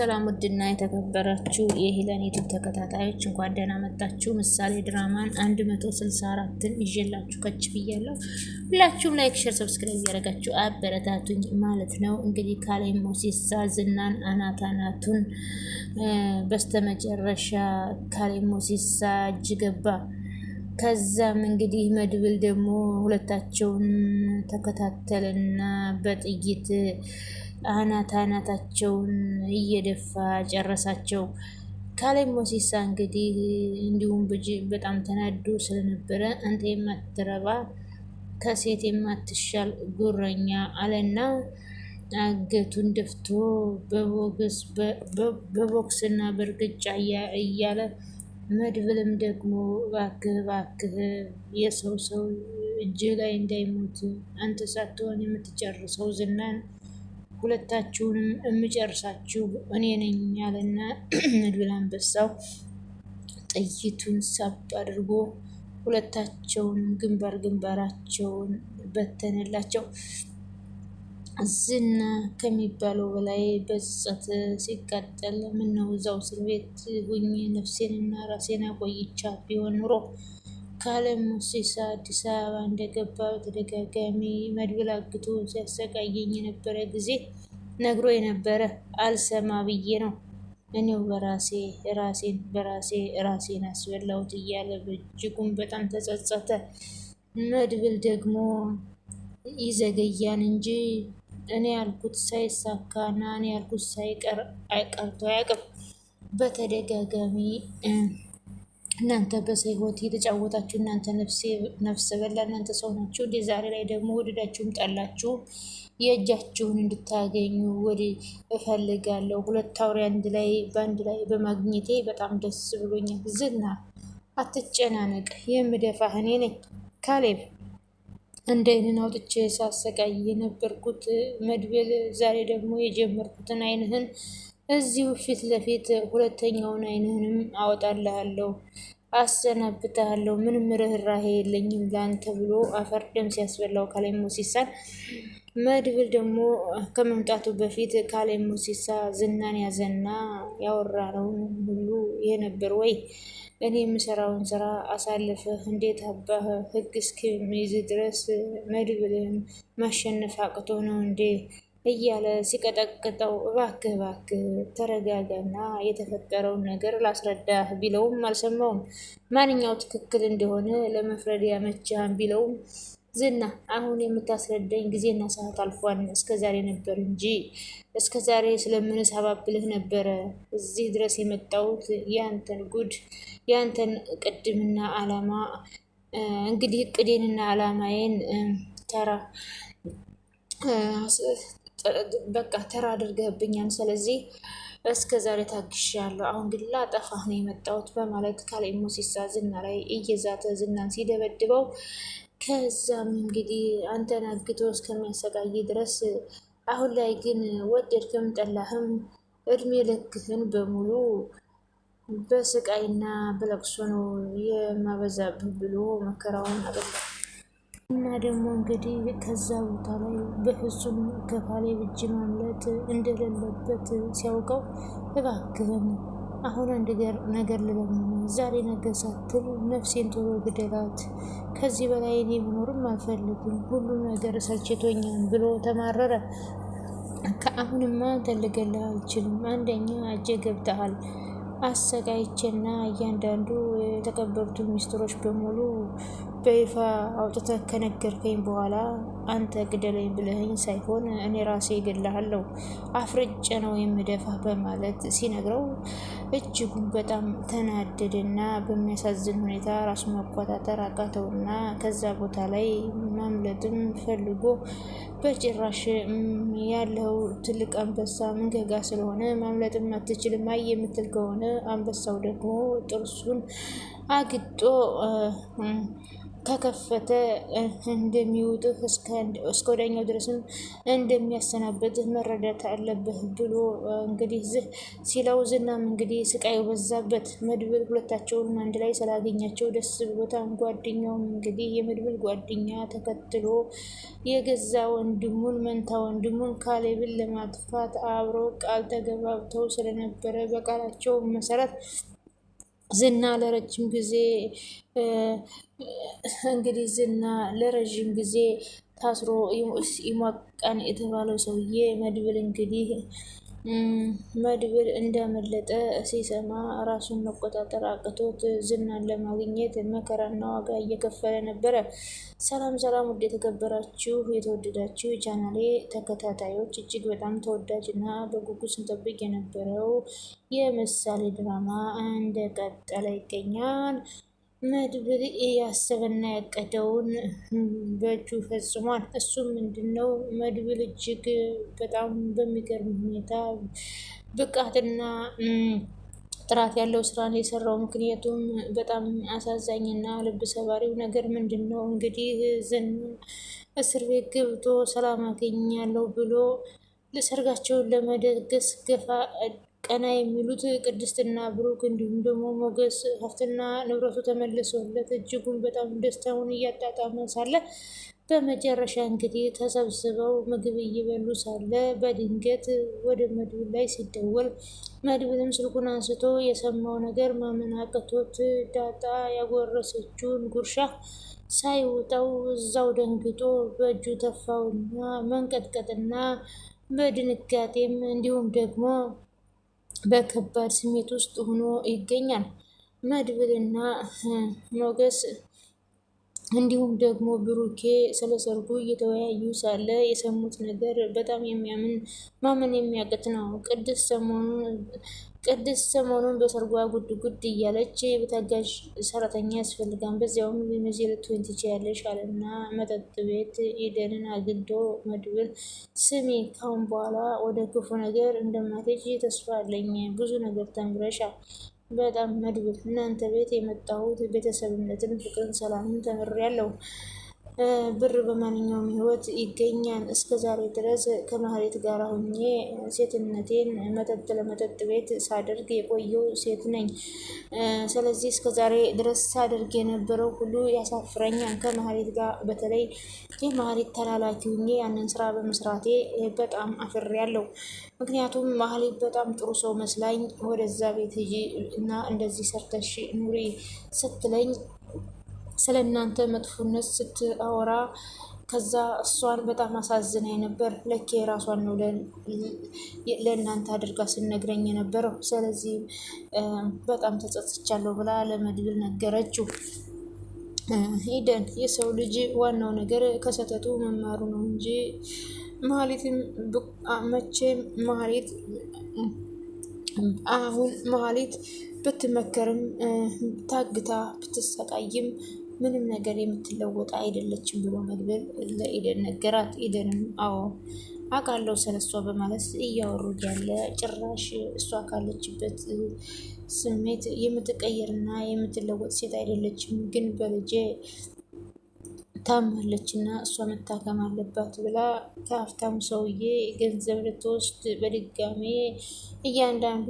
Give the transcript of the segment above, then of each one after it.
ሰላም ውድና የተከበራችሁ የሄለን ዩቲዩብ ተከታታዮች እንኳን ደህና መጣችሁ። ምሳሌ ድራማን 164ን ይዤላችሁ ከች ብያለሁ። ሁላችሁም ላይክ፣ ሼር፣ ሰብስክራይብ እያደረጋችሁ አበረታቱኝ ማለት ነው። እንግዲህ ካሌብ ሞሲሳ ዝናን አናቱን በስተመጨረሻ ካሌብ ሞሲሳ እጅ ገባ። ከዛም እንግዲህ መድብል ደግሞ ሁለታቸውን ተከታተልና በጥይት አናታቸውን እየደፋ ጨረሳቸው። ካሌብ ሞሲሳ እንግዲህ እንዲሁም በጣም ተናዶ ስለነበረ አንተ የማትረባ ከሴት የማትሻል ጉረኛ አለና አንገቱን ደፍቶ በቦክስና በእርግጫ እያለ መድብልም ደግሞ እባክህ የሰው እጅ ላይ እንዳይሞት አንተ ሳትሆን የምትጨርሰው ዝናን ሁለታችሁንም የምጨርሳችሁ እኔ ነኝ ያለና መድብል አንበሳው ጥይቱን ሳብ አድርጎ ሁለታቸውንም ግንባራቸውን በተነላቸው። ዝና ከሚባለው በላይ በጸጸት ሲቃጠል ምነው እዛው እስር ቤት ሁኜ ነፍሴንና ራሴን አቆይቻት ቢሆን ኑሮ። ካሌብ ሞሲሳ አዲስ አበባ እንደገባ በተደጋጋሚ መድብል አግቶ ሲያሰቃየኝ የነበረ ጊዜ ነግሮ የነበረ አልሰማ ብዬ ነው እኔው ራሴን አስበላሁት እያለ በእጅጉም በጣም ተጸጸተ። መድብል ደግሞ ይዘገያን እንጂ እኔ ያልኩት ሳይሳካና እኔ ያልኩት ሳይቀር አይቀርቶ አያውቅም። በተደጋጋሚ እናንተ በሰው ህይወት የተጫወታችሁ እናንተ ነፍስ በላ እናንተ ሰው ናችሁ እንዴ? ዛሬ ላይ ደግሞ ወደዳችሁም ጠላችሁም የእጃችሁን እንድታገኙ እፈልጋለሁ። ሁለት አውሬ በአንድ ላይ በማግኘቴ በጣም ደስ ብሎኛል። ዝና አትጨናነቅ፣ የምደፋህ እኔ ነኝ። ካሌብ እንደ ዓይንን አውጥቼ ሳሰቃይ የነበርኩት መድብል ዛሬ ደግሞ የጀመርኩትን ዓይንህን እዚሁ ፊት ለፊት ሁለተኛውን ዓይንህንም አወጣልሃለሁ፣ አሰናብትሃለሁ። ምንም ርህራሄ የለኝም ለአንተ ብሎ አፈር ደም ሲያስበላው ካሌብ ሞሲሳን። መድብል ደግሞ ከመምጣቱ በፊት ካሌብ ሞሲሳ ዝናን ያዘና ያወራነውን ሁሉ ይሄ ነበር ወይ? እኔ የምሰራውን ስራ አሳልፈህ እንዴት አባህ ህግ እስከሚይዝ ድረስ መድብልን ማሸነፍ አቅቶ ነው እንዴ? እያለ ሲቀጠቅጠው እባክህ ተረጋጋና የተፈጠረውን ነገር ላስረዳህ ቢለውም አልሰማውም። ማንኛው ትክክል እንደሆነ ለመፍረድ ያመችሃን ቢለውም ዝና አሁን የምታስረዳኝ ጊዜና ሰዓት አልፏል። እስከዛሬ ነበር እንጂ እስከዛሬ ስለምንሰባብልህ ነበረ እዚህ ድረስ የመጣሁት ያንተን ጉድ ያንተን ቅድምና አላማ እንግዲህ እቅዴንና አላማዬን ተራ አድርገህብኛል። ስለዚህ እስከ ዛሬ ታግሻለሁ፣ አሁን ግን ላጠፋህ ነው የመጣሁት በማለት ካሌብ ሞሲሳ ዝና ላይ እየዛተ ዝናን ሲደበድበው፣ ከዛም እንግዲህ አንተን አግቶ እስከሚያሰቃይ ድረስ አሁን ላይ ግን ወደድክም ጠላህም እድሜ ልክህን በሙሉ በስቃይና በለቅሶ ነው የማበዛብህ ብሎ መከራውን አበላ። እና ደግሞ እንግዲህ ከዛ ቦታ ላይ በፍጹም ከካሌብ እጅ ማምለጥ እንደሌለበት ሲያውቀው እባክህን አሁን አንድ ነገር ልለምን፣ ዛሬ ነገ ሳትል ነፍሴን ቶሎ ግደላት፣ ከዚህ በላይ እኔ መኖርም አልፈልግም፣ ሁሉም ነገር ሰልችቶኛል ብሎ ተማረረ። ከአሁንማ ተልገላ አልችልም፣ አንደኛ እጄ ገብተሃል አሰቃይቼና እያንዳንዱ የተቀበሩትን ሚስጥሮች በሙሉ በይፋ አውጥተህ ከነገርከኝ በኋላ አንተ ግደለኝ ብለኸኝ ሳይሆን እኔ ራሴ እገልሃለሁ፣ አፍርጬ ነው የምደፋህ በማለት ሲነግረው እጅጉን በጣም ተናደደና በሚያሳዝን ሁኔታ ራሱን መቆጣጠር አቃተውና ከዛ ቦታ ላይ ማምለጥም ፈልጎ በጭራሽ ያለው ትልቅ አንበሳ መንገጋ ስለሆነ ማምለጥም አትችልም፣ አይ የምትል ከሆነ አንበሳው ደግሞ ጥርሱን አግጦ ከከፈተ እንደሚውጥህ እስከ ወዲያኛው ድረስም እንደሚያሰናበትህ መረዳት አለብህ ብሎ እንግዲህ ሲለው ዝናም እንግዲህ ስቃዩ በዛበት። መድብል ሁለታቸውን አንድ ላይ ስላገኛቸው ደስ ብሎታል። ጓደኛውም እንግዲህ የመድብል ጓደኛ ተከትሎ የገዛ ወንድሙን መንታ ወንድሙን ካሌብን ለማጥፋት አብሮ ቃል ተገባብተው ስለነበረ በቃላቸው መሰረት ዝና ለረጅም ጊዜ እንግዲህ ዝና ለረጅም ጊዜ ታስሮ ይሟቃን የተባለው ሰውዬ መድብል እንዳመለጠ ሲሰማ ራሱን መቆጣጠር አቅቶት ዝናን ለማግኘት መከራና ዋጋ እየከፈለ ነበረ። ሰላም ሰላም! ውድ የተከበራችሁ የተወደዳችሁ የቻናሌ ተከታታዮች እጅግ በጣም ተወዳጅ እና በጉጉት ስንጠብቅ የነበረው የምሳሌ ድራማ እንደቀጠለ ይገኛል። መድብል ያሰበና ያቀደውን በእጁ ፈጽሟል። እሱም ምንድነው? መድብል እጅግ በጣም በሚገርም ሁኔታ ብቃትና ጥራት ያለው ስራን የሰራው። ምክንያቱም በጣም አሳዛኝና ልብ ሰባሪው ነገር ምንድን ነው? እንግዲህ ዝና እስር ቤት ገብቶ ሰላም አገኛለሁ ብሎ ሰርጋቸውን ለመደገስ ገፋ ቀና የሚሉት ቅድስትና ብሩክ እንዲሁም ደግሞ ሞገስ ሀብትና ንብረቱ ተመልሶለት እጅጉን በጣም ደስታውን እያጣጣመ ሳለ በመጨረሻ እንግዲህ ተሰብስበው ምግብ እየበሉ ሳለ በድንገት ወደ መድብል ላይ ሲደወል መድብልም ስልኩን አንስቶ የሰማው ነገር ማመን አቅቶት ዳጣ ያጎረሰችውን ጉርሻ ሳይውጠው እዛው ደንግጦ በእጁ ተፋውና መንቀጥቀጥና በድንጋጤም እንዲሁም ደግሞ በከባድ ስሜት ውስጥ ሆኖ ይገኛል። መድብልና ሞገስ እንዲሁም ደግሞ ብሩኬ ስለ ሰርጉ እየተወያዩ ሳለ የሰሙት ነገር በጣም ማመን የሚያቅት ነው። ቅድስት ሰሞኑን በሰርጓ ጉድ ጉድ እያለች በታጋዥ ሰራተኛ ያስፈልጋል፣ በዚያውም ሚዜ ልትሆኝ ትችያለሽ አለና መጠጥ ቤት ኢደንን አግኝቶ መድብል ስሚ፣ ካሁን በኋላ ወደ ክፉ ነገር እንደማትሄጂ ተስፋ አለኝ። ብዙ ነገር ተምረሻል። በጣም መድብል፣ እናንተ ቤት የመጣሁት ቤተሰብነትን፣ ፍቅርን፣ ሰላምን ተምሬያለሁ። ብር በማንኛውም ህይወት ይገኛል። እስከ ዛሬ ድረስ ከማህሌት ጋር ሆኜ ሴትነቴን መጠጥ ለመጠጥ ቤት ሳደርግ የቆየው ሴት ነኝ። ስለዚህ እስከ ዛሬ ድረስ ሳደርግ የነበረው ሁሉ ያሳፍረኛል። ከማህሌት ጋር በተለይ የማህሌት ተላላኪ ሆኜ ያንን ስራ በመስራቴ በጣም አፍሬያለሁ። ምክንያቱም ማህሌት በጣም ጥሩ ሰው መስላኝ ወደዛ ቤት ሂጂ እና እንደዚህ ሰርተሽ ኑሪ ስትለኝ ስለ እናንተ መጥፎነት ስትአወራ ከዛ እሷን በጣም አሳዝናኝ ነበር። ለኬ የራሷን ነው ለእናንተ አድርጋ ስነግረኝ የነበረው። ስለዚህ በጣም ተጸጽቻለሁ ብላ ለመድብል ነገረችው። ኢደን፣ የሰው ልጅ ዋናው ነገር ከስህተቱ መማሩ ነው እንጂ መቼም መሀሌት ብትመከርም ታግታ ብትሰቃይም ምንም ነገር የምትለወጥ አይደለችም ብሎ መድብል ለኢደን ነገራት። ኢደንም አዎ አውቃለሁ ስለሷ በማለት እያወሩ ያለ ጭራሽ እሷ ካለችበት ስሜት የምትቀየርና የምትለወጥ ሴት አይደለችም፣ ግን በልጄ ታማለች እና እሷ መታከም አለባት ብላ ከሀብታሙ ሰውዬ ገንዘብ ልትወስድ በድጋሜ እያንዳንዱ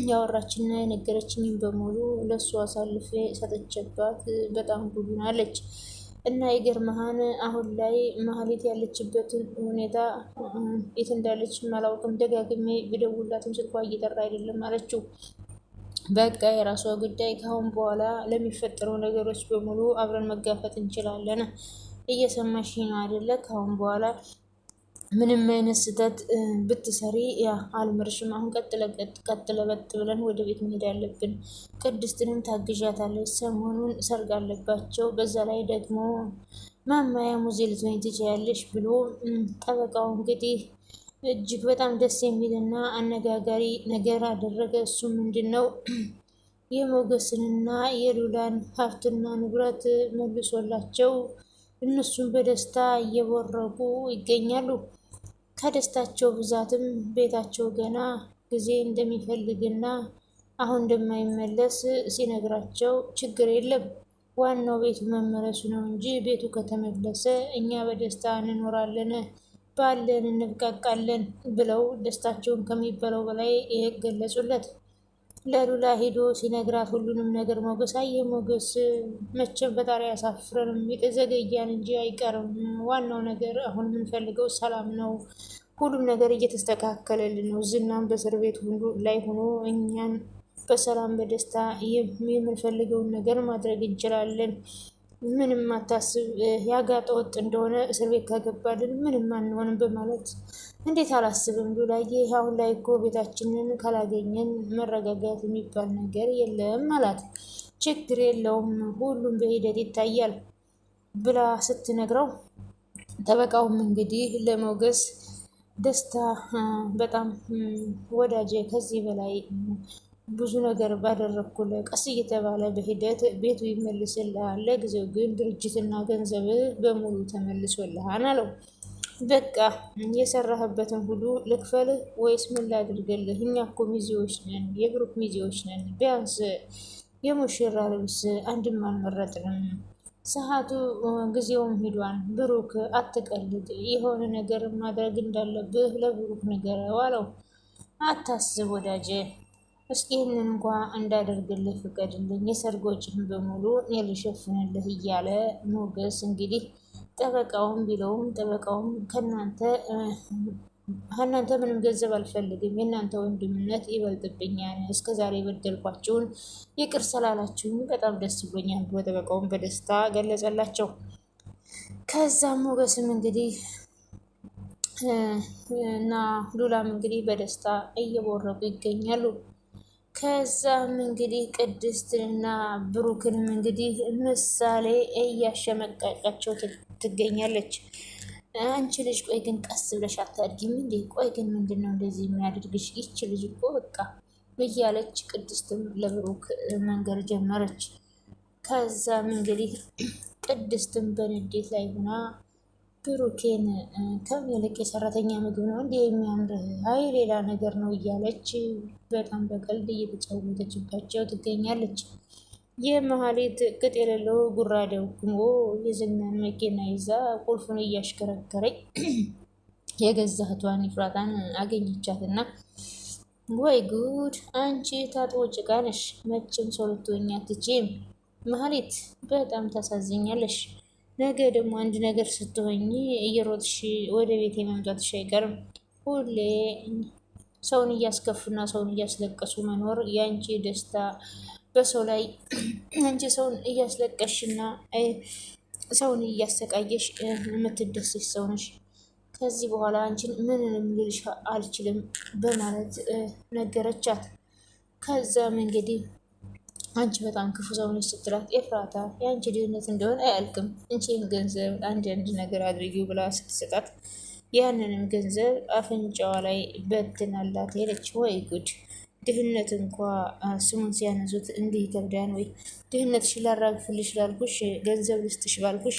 ያወራችና የነገረችኝን በሙሉ ለእሱ አሳልፌ ሰጠችባት። በጣም ጉዱናለች እና ይገርምሃል፣ አሁን ላይ ማህሌት ያለችበትን ሁኔታ የት እንዳለች አላውቅም። ደጋግሜ ብደውላትም ስልኳ እየጠራ አይደለም አለችው። በቃ የራሷ ጉዳይ። ካሁን በኋላ ለሚፈጠረው ነገሮች በሙሉ አብረን መጋፈጥ እንችላለን። እየሰማሽ ነው አይደለ? ካሁን በኋላ ምንም አይነት ስህተት ብትሰሪ አልምርሽም። አሁን ቀጥለበጥ ብለን ወደ ቤት መሄድ አለብን። ቅድስትንም ታግዣታለች። ሰሞኑን ሰርግ አለባቸው። በዛ ላይ ደግሞ ማማያ ሙዜ ልትሆኝ ትችያለሽ ብሎ ጠበቃው እንግዲህ እጅግ በጣም ደስ የሚልና አነጋጋሪ ነገር አደረገ። እሱ ምንድን ነው? የሞገስንና የሉላን ሀብትና ንብረት መልሶላቸው እነሱም በደስታ እየቦረቁ ይገኛሉ። ከደስታቸው ብዛትም ቤታቸው ገና ጊዜ እንደሚፈልግና አሁን እንደማይመለስ ሲነግራቸው ችግር የለም ዋናው ቤቱ መመለሱ ነው እንጂ ቤቱ ከተመለሰ እኛ በደስታ እንኖራለን፣ ባለን እንብቃቃለን ብለው ደስታቸውን ከሚበለው በላይ ገለጹለት። ለሉላ ሄዶ ሲነግራት ሁሉንም ነገር ሞገስ አየ። ሞገስ መቼም ፈጣሪ ያሳፍረንም፣ ዘገያን እንጂ አይቀርም። ዋናው ነገር አሁን የምንፈልገው ሰላም ነው። ሁሉም ነገር እየተስተካከለልን ነው። ዝናም በእስር ቤት ሁሉ ላይ ሆኖ እኛን በሰላም በደስታ የምንፈልገውን ነገር ማድረግ እንችላለን። ምንም አታስብ፣ ያጋጠ ወጥ እንደሆነ እስር ቤት ካገባልን ምንም አንሆንም በማለት እንዴት አላስብም ሉላዬ፣ አሁን ላይ እኮ ቤታችንን ካላገኘን መረጋጋት የሚባል ነገር የለም አላት። ችግር የለውም ሁሉም በሂደት ይታያል ብላ ስትነግረው ጠበቃውም እንግዲህ ለሞገስ ደስታ በጣም ወዳጄ፣ ከዚህ በላይ ብዙ ነገር ባደረግኩልህ ቀስ እየተባለ በሂደት ቤቱ ይመልስልሃል። ለጊዜው ግን ድርጅትና ገንዘብ በሙሉ ተመልሶልሃል አለው። በቃ የሰራህበትን ሁሉ ልክፈልህ ወይስ ምን ላድርግልህ? እኛ እኮ ሚዜዎች ነን፣ የብሩክ ሚዜዎች ነን። ቢያንስ የሙሽራ ልብስ አንድም አልመረጥንም። ሰዓቱ ጊዜውም ሂዷን። ብሩክ አትቀልድ፣ የሆነ ነገር ማድረግ እንዳለብህ ለብሩክ ንገረው አለው። አታስብ ወዳጄ፣ እስኪ ይህንን እንኳ እንዳደርግልህ ፍቀድልኝ፣ የሰርግ ወጪህን በሙሉ እኔ ልሸፍንልህ እያለ ሞገስ እንግዲህ ጠበቃውም ቢለውም ጠበቃውም ከእናንተ ምንም ገንዘብ አልፈልግም፣ የእናንተ ወንድምነት ይበልጥብኛል፣ እስከዛሬ የበደልኳቸውን ይቅር ስላላችሁኝ በጣም ደስ ብሎኛል ብሎ ጠበቃውም በደስታ ገለጸላቸው። ከዛም ሞገስም እንግዲህ እና ሉላም እንግዲህ በደስታ እየቦረቁ ይገኛሉ። ከዛም እንግዲህ ቅድስትና ብሩክንም እንግዲህ ምሳሌ እያሸመቀቀቸው ትገኛለች። አንቺ ልጅ ቆይ ግን ቀስ ብለሽ አታድጊም እንዴ? ቆይ ግን ምንድን ነው እንደዚህ የሚያደርግሽ? ይች ልጅ እኮ በቃ እያለች ቅድስትም ለብሩክ መንገር ጀመረች። ከዛም እንግዲህ ቅድስትም በንዴት ላይ ሆና ብሩኬን ከሚልቅ የሰራተኛ ምግብ ነው እንዲህ የሚያምርህ? አይ ሌላ ነገር ነው እያለች በጣም በቀልድ እየተጫወተችባቸው ትገኛለች። የመሀሌት ቅጥ የሌለው ጉራ ደግሞ የዝናን መኪና ይዛ ቁልፉን እያሽከረከረኝ የገዛ እህቷን ኤፍራታን አገኘቻትና ወይ ጉድ! አንቺ ታጥቦ ጭቃ ነሽ፣ መቼም ሰው ልትሆኚ አትችይም። መሀሌት በጣም ታሳዝኛለሽ። ነገ ደግሞ አንድ ነገር ስትሆኚ እየሮጥሽ ወደ ቤት መምጣትሽ አይቀርም። ሁሌ ሰውን እያስከፉና ሰውን እያስለቀሱ መኖር የአንቺ ደስታ በሰው ላይ አንቺ ሰውን እያስለቀሽና ሰውን እያሰቃየሽ የምትደሰሽ ሰው ነሽ። ከዚህ በኋላ አንቺን ምንንም ልልሽ አልችልም በማለት ነገረቻት። ከዛም እንግዲህ አንቺ በጣም ክፉ ሰው ነሽ ስትላት ኤፍራታ የአንቺ ድህነት እንደሆነ አያልቅም፣ እንቺን ገንዘብ አንድ ነገር አድርጊው ብላ ስትሰጣት ያንንም ገንዘብ አፍንጫዋ ላይ በትናላት ሄደች። ወይ ጉድ! ድህነት እንኳ ስሙን ሲያነሱት እንዲህ ይከብዳን ወይ? ድህነትሽ ላራግፍልሽ ላልኩሽ ገንዘብ ልስጥሽ ባልኩሽ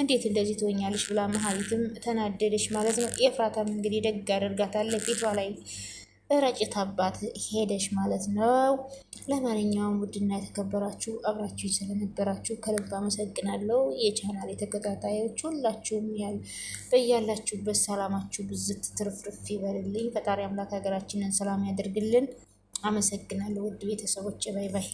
እንዴት እንደዚህ ትሆኛለሽ? ብላ መሀሊትም ተናደደች ማለት ነው። ኤፍራታም እንግዲህ ደግ አደርጋታለች ፊቷ ላይ ረጭት አባት ሄደሽ ማለት ነው። ለማንኛውም ውድና የተከበራችሁ አብራችሁ ስለነበራችሁ ከልብ አመሰግናለሁ። የቻናል የተከታታዮች ሁላችሁም በያላችሁበት ሰላማችሁ ብዝት ትርፍርፍ ይበልልኝ። ፈጣሪ አምላክ ሀገራችንን ሰላም ያደርግልን። አመሰግናለሁ ውድ ቤተሰቦች፣ ባይ ባይ።